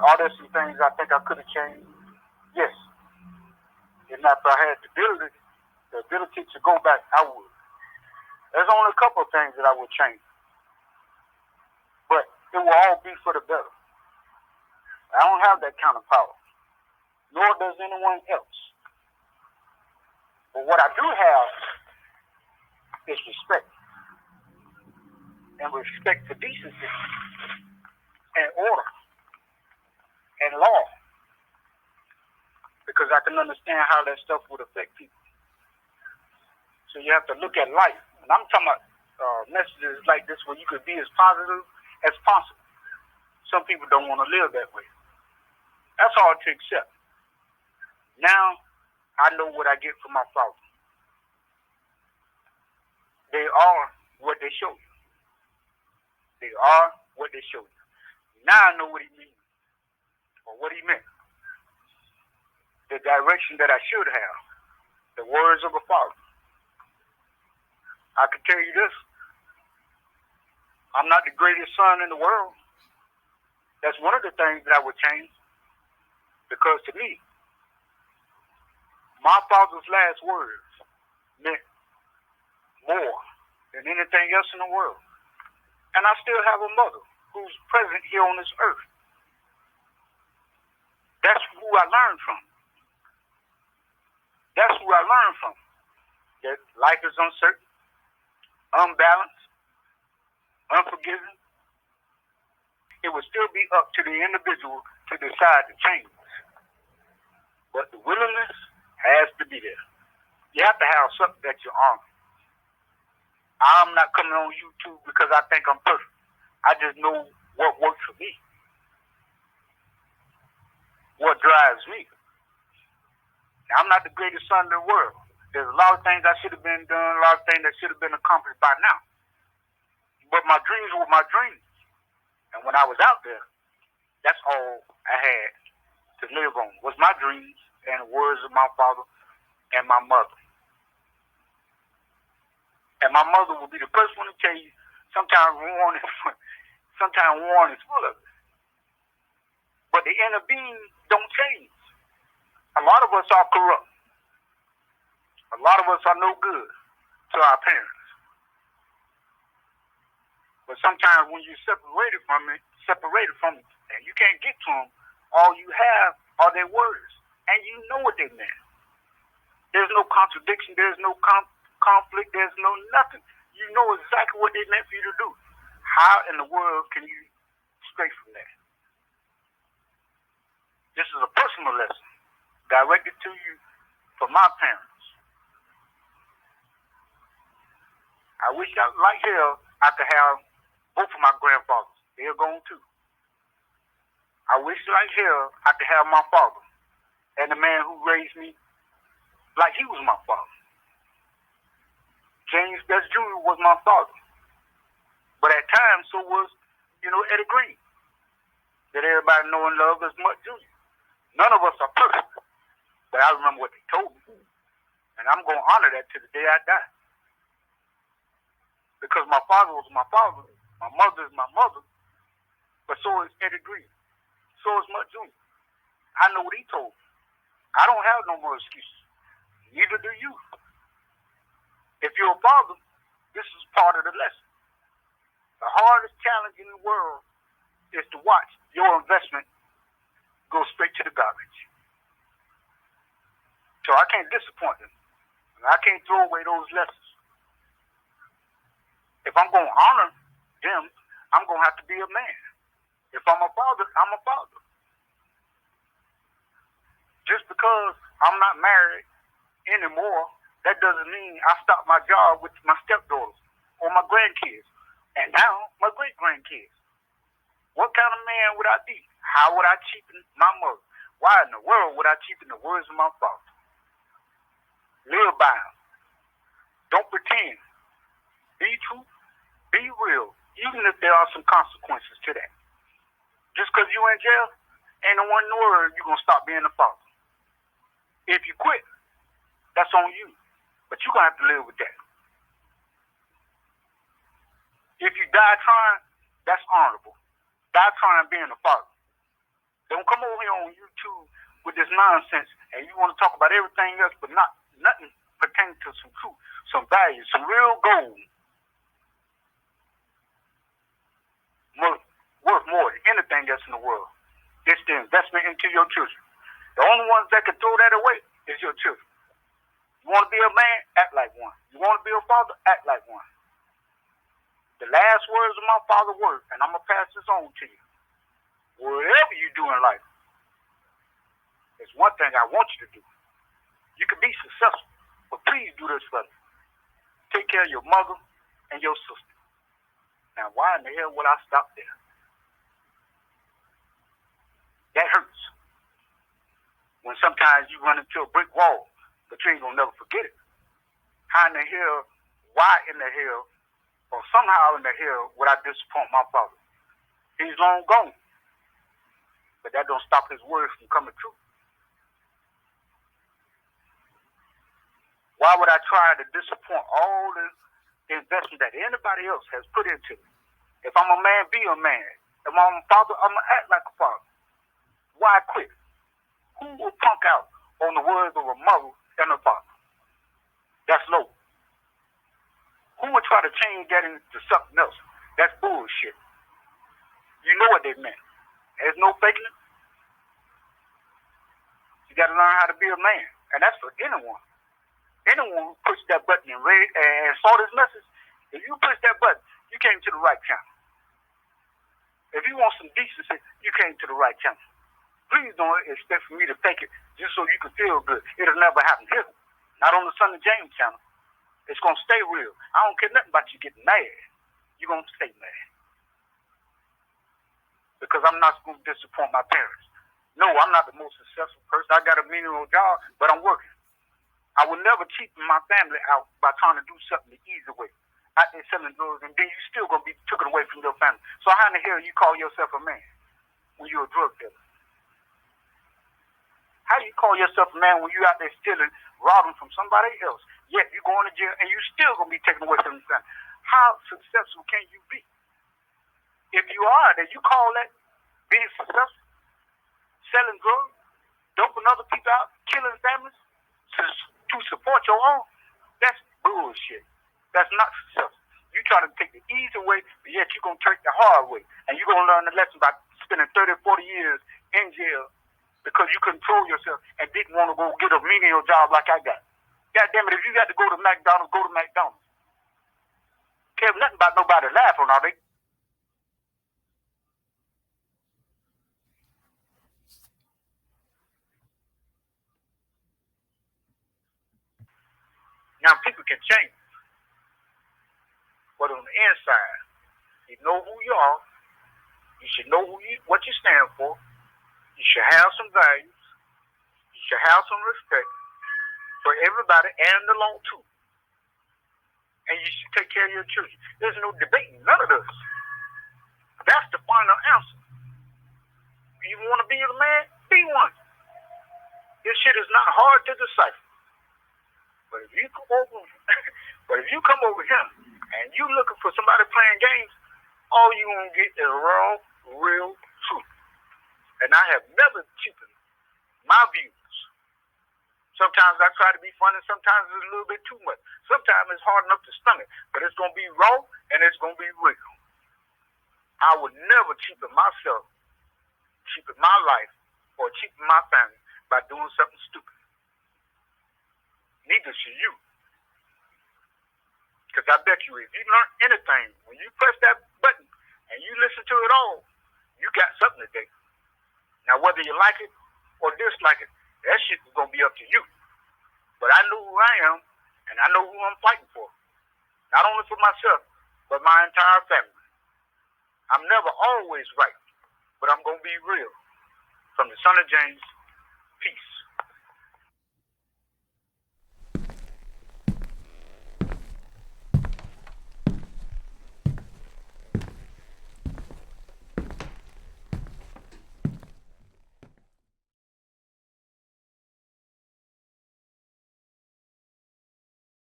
Are there some things I think I could have changed? Yes. And if I had the ability to go back, I would. There's only a couple of things that I would change, but it will all be for the better. I don't have that kind of power, nor does anyone else. But what I do have is respect, and respect for decency and order and law, because I can understand how that stuff would affect people. So you have to look at life. And I'm talking about messages like this where you could be as positive as possible. Some people don't want to live that way. That's hard to accept. Now, I know what I get from my father. They are what they show you. They are what they show you. Now I know what he means, or what he meant. The direction that I should have. The words of a father. I can tell you this. I'm not the greatest son in the world. That's one of the things that I would change. Because to me, my father's last words meant more than anything else in the world. And I still have a mother who's present here on this earth. That's who I learned from. That's who I learned from. That life is uncertain, unbalanced, unforgiving. It would still be up to the individual to decide to change. But the willingness has to be there. You have to have something that you're on. I'm not coming on YouTube because I think I'm perfect. I just know what works for me. What drives me. Now, I'm not the greatest son in the world. There's a lot of things that should have been done, a lot of things that should have been accomplished by now. But my dreams were my dreams. And when I was out there, that's all I had to live on, was my dreams and the words of my father and my mother. And my mother will be the first one to tell you, sometimes Warren is full of it. But the inner being don't change. A lot of us are corrupt. A lot of us are no good to our parents. But sometimes when you're separated from it, and you can't get to them, all you have are their words. And you know what they meant. There's no contradiction. There's no conflict. There's no nothing. You know exactly what they meant for you to do. How in the world can you stray from that? This is a personal lesson directed to you from my parents. I wish like hell I could have both of my grandfathers. They're gone too. I wish like hell I could have my father and the man who raised me like he was my father. James Best Jr. was my father. But at times, so was, Eddie Green. That everybody know and love as much Jr. None of us are perfect. But I remember what they told me. And I'm going to honor that to the day I die. Because my father was my father. My mother is my mother. But so is Eddie Green. So is Mutt Jr. I know what he told me. I don't have no more excuses. Neither do you. If you're a father, this is part of the lesson. The hardest challenge in the world is to watch your investment go straight to the garbage. So I can't disappoint them. I can't throw away those lessons. If I'm going to honor them, I'm going to have to be a man. If I'm a father, I'm a father. Just because I'm not married anymore, that doesn't mean I stopped my job with my stepdaughters or my grandkids. And now, my great-grandkids. What kind of man would I be? How would I cheapen my mother? Why in the world would I cheapen the words of my father? Live by them. Don't pretend. Be true. Be real. Even if there are some consequences to that. Just because you're in jail, ain't no one word you're going to stop being a father. If you quit, that's on you. But you're going to have to live with that. If you die trying, that's honorable. Die trying being a father. Don't come over here on YouTube with this nonsense and you want to talk about everything else but nothing pertaining to some truth, some values, some real gold. Worth more than anything else in the world. It's the investment into your children. The only ones that can throw that away is your children. You want to be a man? Act like one. You want to be a father? Act like one. The last words of my father were, and I'm going to pass this on to you. Whatever you do in life, there's one thing I want you to do. You can be successful, but please do this for me. Take care of your mother and your sister. Now, why in the hell would I stop there? That hurts. When sometimes you run into a brick wall, but you ain't going to never forget it. How in the hell, why in the hell, or somehow in the hell would I disappoint my father? He's long gone. But that don't stop his words from coming true. Why would I try to disappoint all the investment that anybody else has put into me? If I'm a man, be a man. If I'm a father, I'm going to act like a father. Why quit? Who will punk out on the words of a mother and a father? That's low. Who would try to change that into something else? That's bullshit. You know what they meant. There's no faking it. You got to learn how to be a man. And that's for anyone. Anyone who pushed that button and read and saw this message, if you push that button, you came to the right channel. If you want some decency, you came to the right channel. Please don't expect for me to fake it just so you can feel good. It'll never happen here. Not on the Son of James channel. It's going to stay real. I don't care nothing about you getting mad. You're going to stay mad. Because I'm not going to disappoint my parents. No, I'm not the most successful person. I got a menial job, but I'm working. I will never cheapen my family out by trying to do something the easy way. Out there selling drugs, and then you still going to be taken away from your family. So how in the hell you call yourself a man when you're a drug dealer? How you call yourself a man when you out there stealing, robbing from somebody else? Yet you going to jail and you still going to be taken away from your family. How successful can you be? If you are, then you call that being successful? Selling drugs, doping other people out, killing families to support your own? That's bullshit. That's not successful. You try to take the easy way, but yet you're going to take the hard way. And you're going to learn the lesson by spending 30, 40 years in jail because you control yourself and didn't want to go get a menial job like I got. God damn it, if you got to go to McDonald's, go to McDonald's. Care nothing about nobody laughing, are they? Now people can change. But on the inside, you know who you are. You should know what you stand for. You should have some values. You should have some respect for everybody and the law too. And you should take care of your children. There's no debating none of this. That's the final answer. You want to be a man? Be one. This shit is not hard to decipher. But if you come over here and you looking for somebody playing games, all you gonna get is raw, real truth. And I have never cheapened my views. Sometimes I try to be funny, sometimes it's a little bit too much. Sometimes it's hard enough to stomach, but it's gonna be raw and it's gonna be real. I would never cheapen myself, cheapen my life, or cheapen my family by doing something stupid. Neither should you. Because I bet you, if you learn anything, when you press that button and you listen to it all, you got something today. Now, whether you like it or dislike it, that shit is going to be up to you. But I know who I am, and I know who I'm fighting for. Not only for myself, but my entire family. I'm never always right, but I'm going to be real. From the Son of James, peace.